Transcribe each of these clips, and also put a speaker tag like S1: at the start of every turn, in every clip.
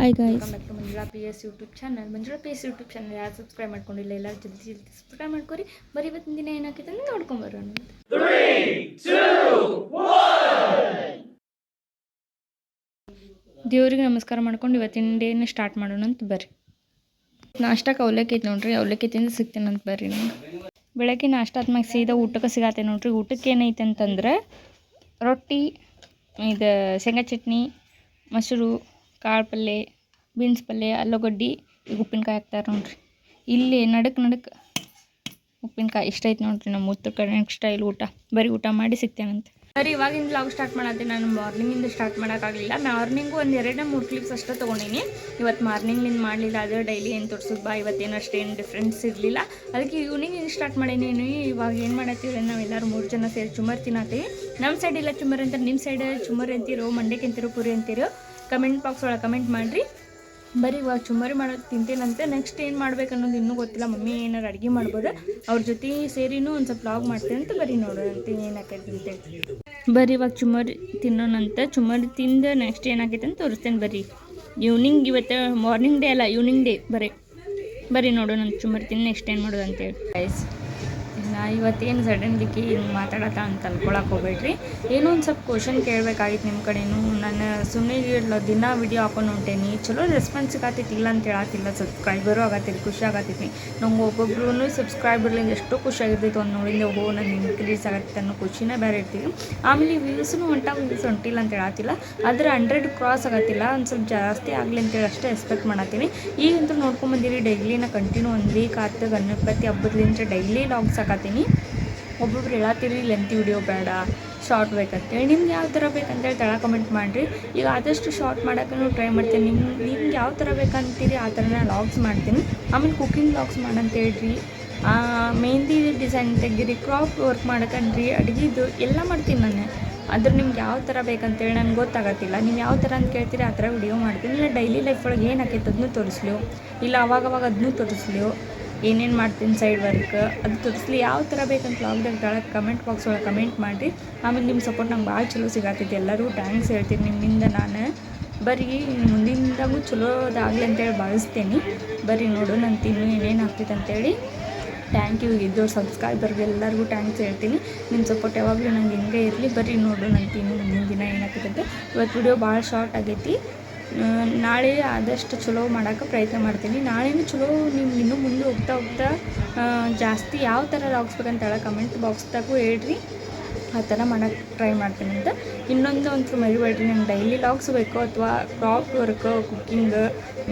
S1: Hi guys,
S2: welcome back to Manjula PS YouTube channel. Manjula PS YouTube channel ಯಾರು subscribe ಮಾಡ್ಕೊಂಡಿಲ್ಲ, ಎಲ್ಲರೂ ಜಲ್ದಿ ಸಬ್ಸ್ಕ್ರೈಬ್ ಮಾಡ್ಕೊರಿ. ಬರೀ ಇವತ್ತಿನ ದಿನ ಏನಾಗ್ತೈತೆ ಅಂತ ನೋಡ್ಕೊಂಬರೋಣ. 3, 2, 1 ದೇವ್ರಿಗೆ ನಮಸ್ಕಾರ ಮಾಡ್ಕೊಂಡು ಇವತ್ತಿನ ಡೇನ ಸ್ಟಾರ್ಟ್ ಮಾಡೋಣ ಅಂತ ಬರ್ರಿ. ನಾಷ್ಟಕ್ಕೆ ಅವಲಕ್ಕಿ ಐತೆ ನೋಡ್ರಿ, ಅವಲಕ್ಕಿ ತಿಂದು ಸಿಗ್ತೇನಂತ ಬರ್ರಿ. ನಂಗೆ ಬೆಳಗ್ಗೆ ನಾಷ್ಟ ಆದ್ಮ್ಯಾಗ ಸೀದಾ ಊಟಕ್ಕೆ ಸಿಗತ್ತೆ ನೋಡ್ರಿ. ಊಟಕ್ಕೆ ಏನೈತೆ ಅಂತಂದ್ರೆ ರೊಟ್ಟಿ, ಇದು ಶೇಂಗಾ ಚಟ್ನಿ, ಮೊಸರು, ಕಾಳು ಪಲ್ಯ, ಬೀನ್ಸ್ ಪಲ್ಯ, ಆಲೂಗಡ್ಡೆ, ಈಗ ಉಪ್ಪಿನಕಾಯಿ ಹಾಕ್ತಾರೆ ನೋಡ್ರಿ. ಇಲ್ಲಿ ನಡಕ್ ಉಪ್ಪಿನಕಾಯಿ ಇಷ್ಟ ಐತೆ ನೋಡ್ರಿ. ನಮ್ಮ ಉತ್ತರ ಕರ್ನಾಟಕ ಸ್ಟೈಲ್ ಊಟ. ಬರೀ ಊಟ ಮಾಡಿ ಸಿಗ್ತೇನಂತೆ. ಸರಿ, ಇವಾಗಿಂದ ವ್ಲಾಗ್ ಸ್ಟಾರ್ಟ್ ಮಾಡತ್ತೆ. ನಾನು ಮಾರ್ನಿಂಗಿಂದ ಸ್ಟಾರ್ಟ್ ಮಾಡೋಕ್ಕಾಗಲಿಲ್ಲ. ಮಾರ್ನಿಂಗು ಒಂದು 2-3 ಕ್ಲಿಪ್ಸ್ ಅಷ್ಟೇ ತೊಗೊಂಡಿನಿ. ಇವತ್ತು ಮಾರ್ನಿಂಗ್ಲಿಂದ ಮಾಡಲಿಲ್ಲ. ಅದು ಡೈಲಿ ಏನು ತೋರಿಸೋದು ಬಾ, ಇವತ್ತೇನು ಅಷ್ಟೇನು ಡಿಫ್ರೆನ್ಸ್ ಇರಲಿಲ್ಲ. ಅದಕ್ಕೆ ಈವ್ನಿಂಗ್ ಸ್ಟಾರ್ಟ್ ಮಾಡೀನಿ. ಇವಾಗ ಏನು ಮಾಡತ್ತೀವಿ, ನಾವೆಲ್ಲರೂ 3 ಜನ ಸೇರಿ ಚುಮ್ಮರ್ ತಿನ್ನತ್ತೀವಿ. ನಮ್ಮ ಸೈಡ್ ಇಲ್ಲ ಚುಮ್ಮರ್ ಅಂತಾರೆ, ನಿಮ್ಮ ಸೈಡ್ ಚುಮ್ಮರ್ ಅಂತೀರೋ, ಮಂಡ್ಯಕ್ಕೆ ಅಂತೀರೋ, ಪುರಿ ಅಂತೀರೋ, ಕಮೆಂಟ್ ಬಾಕ್ಸ್ ಒಳಗೆ ಕಮೆಂಟ್ ಮಾಡಿರಿ. ಬರೀ ಇವಾಗ ಚುಮ್ಮರಿ ಮಾಡೋದು ತಿಂತೇನಂತೆ. ನೆಕ್ಸ್ಟ್ ಏನು ಮಾಡ್ಬೇಕು ಅನ್ನೋದು ಇನ್ನೂ ಗೊತ್ತಿಲ್ಲ. ಮಮ್ಮಿ ಏನಾರು ಅಡುಗೆ ಮಾಡ್ಬೋದು, ಅವ್ರ ಜೊತೆ ಸೇರಿನೂ ಒಂದು ಸ್ವಲ್ಪ ವ್ಲಾಗ್ ಮಾಡ್ತೀನಿ ಅಂತ ಬರೀ ನೋಡೋಣಂತೆ ಏನಾಕೈತೆ ಅಂತೇಳಿ. ಬರೀ ಇವಾಗ ಚುಮ್ಮರಿ ತಿನ್ನೋಣಂತೆ. ಚುಮ್ಮರಿ ತಿಂದು ನೆಕ್ಸ್ಟ್ ಏನಾಕೈತೆ ಅಂತ ತೋರಿಸ್ತೇನೆ. ಬರೀ ಈವ್ನಿಂಗ್, ಇವತ್ತು ಮಾರ್ನಿಂಗ್ ಡೇ ಅಲ್ಲ, ಈವ್ನಿಂಗ್ ಡೇ. ಬರೀ ನೋಡೋಣ ಚುಮ್ಮರಿ ತಿಂದು ನೆಕ್ಸ್ಟ್ ಏನು ಮಾಡೋದು ಅಂತೇಳಿ. ಗೈಸ್, ನಾ ಇವತ್ತೇನು ಸಡನ್ಲಿ ಹಿಂಗೆ ಮಾತಾಡತ್ತ ಅಂತ ಅನ್ಕೊಳಕ್ಕೆ ಹೋಗ್ಬೇಡ್ರಿ. ಏನೋ ಒಂದು ಸ್ವಲ್ಪ ಕ್ವಶನ್ ಕೇಳಬೇಕಾಗಿತ್ತು ನಿಮ್ಮ ಕಡೆನೂ. ನಾನು ಸುಮ್ಮನೆ ದಿನ ವಿಡಿಯೋ ಹಾಕೊಂಡು ಹೊಂಟೇನಿ. ಚಲೋ ರೆಸ್ಪಾನ್ಸ್ ಸಿಗತ್ತೈತಿ, ಇಲ್ಲ ಅಂತ ಹೇಳತ್ತಿಲ್ಲ. ಸಬ್ಸ್ಕ್ರೈಬರು ಆಗತ್ತೈತಿ, ಖುಷಿ ಆಗತ್ತೈತಿ. ನಂಗೆ ಒಬ್ಬೊಬ್ರು ಸಬ್ಸ್ಕ್ರೈಬರ್ಲಿಂದ ಎಷ್ಟೋ ಖುಷಿ ಆಗಿರ್ತೈತಿ. ಒಂದು ನೋಡಿಂದ ನನಗೆ ಇನ್ಕ್ರೀಸ್ ಆಗತ್ತೆ ಅನ್ನೋ ಖುಷಿನೇ ಬೇರೆ ಇರ್ತೀವಿ. ಆಮೇಲೆ ವ್ಯೂಸ್ನು ವ್ಯೂಸ್ ಹೊಂಟಿಲ್ಲ ಅಂತ ಹೇಳತ್ತಿಲ್ಲ, ಆದರೆ 100 ಕ್ರಾಸ್ ಆಗತ್ತಿಲ್ಲ. ಒಂದು ಸ್ವಲ್ಪ ಜಾಸ್ತಿ ಆಗಲಿ ಅಂತೇಳಿ ಅಷ್ಟೇ ಎಕ್ಸ್ಪೆಕ್ಟ್ ಮಾಡತ್ತೀನಿ. ಈಗಂತೂ ನೋಡ್ಕೊಂಬಂದಿರಿ, ಡೈಲಿನ ಕಂಟಿನ್ಯೂ 1 ವೀಕ್ ಆಯ್ತು. ಗಣಪತಿ ಹಬ್ಬದಲ್ಲಿಂದ ಡೈಲಿ ಲಾಗ್ಸ್ ಹಾಕತ್ತೀನಿ. ಒಬ್ಬೊಬ್ರು ಹೇಳತ್ತೀರಿ ಲೆಂತಿ ವಿಡಿಯೋ ಬೇಡ, ಶಾರ್ಟ್ ಬೇಕಂತೇಳಿ. ನಿಮ್ಗೆ ಯಾವ ಥರ ಬೇಕಂತೇಳಿ ತಳ ಕಮೆಂಟ್ ಮಾಡಿರಿ. ಈಗ ಆದಷ್ಟು ಶಾರ್ಟ್ ಮಾಡೋಕ್ಕೂ ಟ್ರೈ ಮಾಡ್ತೀನಿ. ನಿಮ್ಗೆ ಯಾವ ಥರ ಬೇಕಂತೀರಿ ಆ ಥರನ ಲಾಗ್ಸ್ ಮಾಡ್ತೀನಿ. ಆಮೇಲೆ ಕುಕ್ಕಿಂಗ್ ಲಾಗ್ಸ್ ಮಾಡಂತೇಳ್ರಿ, ಮೆಹಂದಿ ಡಿಸೈನ್ ತೆಗೀರಿ, ಕ್ರಾಪ್ ವರ್ಕ್ ಮಾಡಕನ್ರಿ, ಅಡುಗೆದು ಎಲ್ಲ ಮಾಡ್ತೀನಿ ನಾನು. ಆದ್ರೆ ನಿಮ್ಗೆ ಯಾವ ಥರ ಬೇಕಂತೇಳಿ ನನಗೆ ಗೊತ್ತಾಗತ್ತಿಲ್ಲ. ನೀವು ಯಾವ ಥರ ಅಂತ ಕೇಳ್ತೀರಿ ಆ ಥರ ವಿಡಿಯೋ ಮಾಡ್ತೀನಿ. ಇಲ್ಲ ಡೈಲಿ ಲೈಫ್ ಒಳಗೆ ಏನು ಆಕೈತೆ ಅದನ್ನೂ ತೋರಿಸ್ಲಿ, ಇಲ್ಲ ಅವಾಗವಾಗ ಅದನ್ನೂ ತೋರಿಸ್ಲಿ. ಏನೇನು ಮಾಡ್ತೀನಿ ಸೈಡ್ ವರ್ಕ್ ಅದು ತೋರಿಸ್ಲಿ. ಯಾವ ಥರ ಬೇಕಂತ ವ್ಲಾಗ್ದಾಗ ತಳಕ್ಕೆ ಕಮೆಂಟ್ ಬಾಕ್ಸ್ ಒಳಗೆ ಕಮೆಂಟ್ ಮಾಡಿರಿ. ಆಮೇಲೆ ನಿಮ್ಮ ಸಪೋರ್ಟ್ ನಂಗೆ ಭಾಳ ಚಲೋ ಸಿಗತ್ತೈತಿ. ಎಲ್ಲರೂ ಥ್ಯಾಂಕ್ಸ್ ಹೇಳ್ತೀನಿ ನಿಮ್ಮಿಂದ. ನಾನು ಬರೀ ಮುಂದಿನದಾಗೂ ಚಲೋದಾಗಲಿ ಅಂತೇಳಿ ಭಾವಿಸ್ತೇನೆ. ಬರೀ ನೋಡೋಣ ಅಂತೀನಿ ಏನೇನು ಆಗ್ತೈತೆ ಅಂತೇಳಿ. ಥ್ಯಾಂಕ್ ಯು ಇದ್ದವ್ರು ಸಬ್ಸ್ಕ್ರೈಬರ್ಗೆ ಎಲ್ಲರಿಗೂ ಥ್ಯಾಂಕ್ಸ್ ಹೇಳ್ತೀನಿ. ನಿಮ್ಮ ಸಪೋರ್ಟ್ ಯಾವಾಗಲೂ ನಂಗೆ ಹಿಂಗೆ ಇರಲಿ. ಬರೀ ನೋಡೋಣ ಅಂತೀನಿ ಮುಂದಿನ ದಿನ ಏನಾಗ್ತೈತೆ. ಇವತ್ತು ವಿಡಿಯೋ ಭಾಳ ಶಾರ್ಟ್ ಆಗೈತಿ. ನಾಳೆ ಆದಷ್ಟು ಚಲೋ ಮಾಡೋಕ್ಕೆ ಪ್ರಯತ್ನ ಮಾಡ್ತೀನಿ. ನಾಳೆನೂ ಚಲೋ ನೀವು ಇನ್ನೂ ಮುಂದೆ ಹೋಗ್ತಾ ಜಾಸ್ತಿ ಯಾವ ಥರ ಲಾಗ್ಸ್ ಬೇಕಂತ ಹೇಳೋ ಕಮೆಂಟ್ ಬಾಕ್ಸ್ದಾಗೂ ಹೇಳ್ರಿ. ಆ ಥರ ಮಾಡೋಕ್ಕೆ ಟ್ರೈ ಮಾಡ್ತೀನಿ ಅಂತ. ಇನ್ನೊಂದು ಅಂತೂ ಮರಿಬೇಡ್ರಿ, ನಂಗೆ ಡೈಲಿ ಲಾಗ್ಸ್ ಬೇಕೋ ಅಥವಾ crop work, cooking,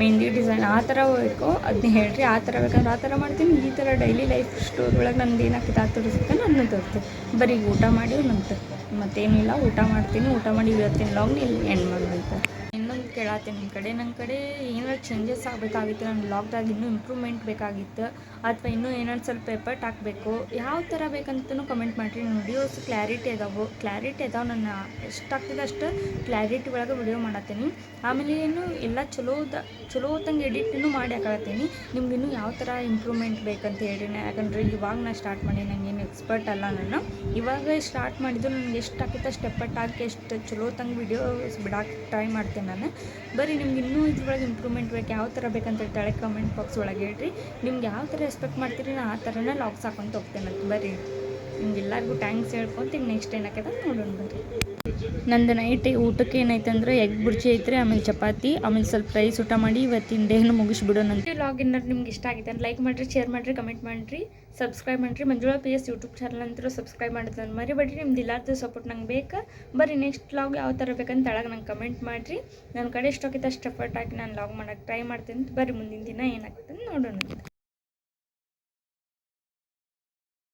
S2: mehndi design ಆ ಥರ ಬೇಕೋ ಅದನ್ನ ಹೇಳ್ರಿ. ಆ ಥರ ಬೇಕಂದ್ರೆ ಆ ಥರ ಮಾಡ್ತೀನಿ. ಈ ಥರ ಡೈಲಿ ಲೈಫ್ ಸ್ಟೋರಿ ಒಳಗೆ ನಂದು ಏನಾಗ್ತದೆ ಆ ತೋರಿಸ್ತಾನೆ ಅದನ್ನ ತೋರಿಸ್ತೀನಿ. ಬರೀ ಊಟ ಮಾಡಿ ನಂತರ ಮತ್ತೇನಿಲ್ಲ, ಊಟ ಮಾಡ್ತೀನಿ. ಊಟ ಮಾಡಿ ಇವತ್ತಿನ ಲಾಗ್ನ ಇಲ್ಲಿ ಎಂಡ್ ಮಾಡೋದಂತ. ಇನ್ನೊಂದು ಕೇಳತ್ತೀನಿ ನನ್ನ ಕಡೆ ಏನಾದ್ರು ಚೇಂಜಸ್ ಆಗಬೇಕಾಗಿತ್ತು. ನನ್ನ ಬ್ಲಾಗ್ದಾಗ ಇನ್ನೂ ಇಂಪ್ರೂವ್ಮೆಂಟ್ ಬೇಕಾಗಿತ್ತು, ಅಥವಾ ಇನ್ನೂ ಏನಾದ್ರು ಸ್ವಲ್ಪ ಎಫರ್ಟ್ ಹಾಕಬೇಕು. ಯಾವ ಥರ ಬೇಕಂತಲೂ ಕಮೆಂಟ್ ಮಾಡಿರಿ. ನನ್ನ ವಿಡಿಯೋಸ್ ಕ್ಲಾರಿಟಿ ಅದಾವೆ. ನನ್ನ ಎಷ್ಟಾಗ್ತದೆ ಅಷ್ಟು ಕ್ಲಾರಿಟಿ ಒಳಗೆ ವಿಡಿಯೋ ಮಾಡತ್ತೀನಿ. ಆಮೇಲೆ ಏನು ಎಲ್ಲ ಚಲೋತಂಗೆ ಎಡಿಟನ್ನು ಮಾಡಿ ಹಾಕತ್ತೀನಿ. ನಿಮ್ಗೆ ಇನ್ನೂ ಯಾವ ಥರ ಇಂಪ್ರೂವ್ಮೆಂಟ್ ಬೇಕಂತ ಹೇಳ್ರಿ. ಯಾಕಂದರೆ ಇವಾಗ ನಾನು ಸ್ಟಾರ್ಟ್ ಮಾಡಿ ನನಗೇನು ಎಕ್ಸ್ಪರ್ಟ್ ಅಲ್ಲ. ನಾನು ಇವಾಗ ಸ್ಟಾರ್ಟ್ ಮಾಡಿದ್ದು ನನಗೆ ಎಷ್ಟು ಆಗ್ತೈತೆ ಅಷ್ಟು ಎಫರ್ಟ್ ಹಾಕಿ ಎಷ್ಟು ಚಲೋತಂಗೆ ವಿಡಿಯೋಸ್ ಬಿಡೋಕೆ ಟ್ರೈ ಮಾಡ್ತೀನಿ ನಾನು. ಬರೀ ನಿಮ್ಗೆ ಇನ್ನೂ ಇದ್ರೊಳಗೆ ಇಂಪ್ರೂವ್ಮೆಂಟ್ ಬೇಕು, ಯಾವ ಥರ ಬೇಕಂತ ಹೇಳಿ ಕಮೆಂಟ್ ಬಾಕ್ಸ್ ಒಳಗೆ ಹೇಳ್ರಿ. ನಿಮ್ಗೆ ಯಾವ ಥರ ಎಕ್ಸ್ಪೆಕ್ಟ್ ಮಾಡ್ತೀರಿ ನಾನು ಆ ಥರನೇ ಲಾಗ್ಸ್ ಹಾಕೊಂತ ಹೋಗ್ತೇನೆ. ಬರೀ ನಿಮ್ಗೆಲ್ಲರಿಗೂ ಥ್ಯಾಂಕ್ಸ್ ಹೇಳ್ಕೊತೀನಿ. ನೆಕ್ಸ್ಟ್ ಏನಾಕೈತೆ ನೋಡೋಣ ಬರ್ರಿ. ನಂದು ನೈಟ್ ಊಟಕ್ಕೆ ಏನೈತೆ ಅಂದ್ರೆ ಎಗ್ ಬುರ್ಜಿ ಐತ್ರಿ, ಆಮೇಲೆ ಚಪಾತಿ, ಆಮೇಲೆ ಸ್ವಲ್ಪ ರೈಸ್ ಊಟ ಮಾಡಿ ಇವತ್ತಿನ ಡೇನ ಮುಗಿಸ್ಬಿಡೋಣಂತ. ಲಾಗ್ ಏನಾರು ನಿಮ್ಗೆ ಇಷ್ಟ ಆಗಿದೆ ಅಂತ ಲೈಕ್ ಮಾಡಿರಿ, ಶೇರ್ ಮಾಡಿರಿ, ಕಮೆಂಟ್ ಮಾಡಿರಿ, ಸಬ್ಸ್ಕ್ರೈಬ್ ಮಾಡಿರಿ. ಮಂಜುಳಾ PS ಯೂಟ್ಯೂಬ್ ಚಾನಲ್ ಅಂತೂ ಸಬ್ಸ್ಕ್ರೈಬ್ ಮಾಡಿದ್ರೆ ಮರಿಬೇಡ್ರಿ. ನಿಮ್ದು ಎಲ್ಲಾರ್ದು ಸಪೋರ್ಟ್ ನಂಗೆ ಬೇಕು. ಬರೀ ನೆಕ್ಸ್ಟ್ ಲಾಗ್ ಯಾವ ಥರ ಬೇಕಂತ ತಳಗೆ ನಂಗೆ ಕಮೆಂಟ್ ಮಾಡಿರಿ. ನನ್ನ ಕಡೆ ಎಷ್ಟೋಗಿತ್ತು ಅಷ್ಟು ಎಫರ್ಟ್ ಹಾಕಿ ನಾನು ಲಾಗ್ ಮಾಡೋಕ್ಕೆ ಟ್ರೈ ಮಾಡ್ತೀನಿ. ಬರೀ ಮುಂದಿನ ದಿನ ಏನಾಗ್ತದೆ ನೋಡೋಣ.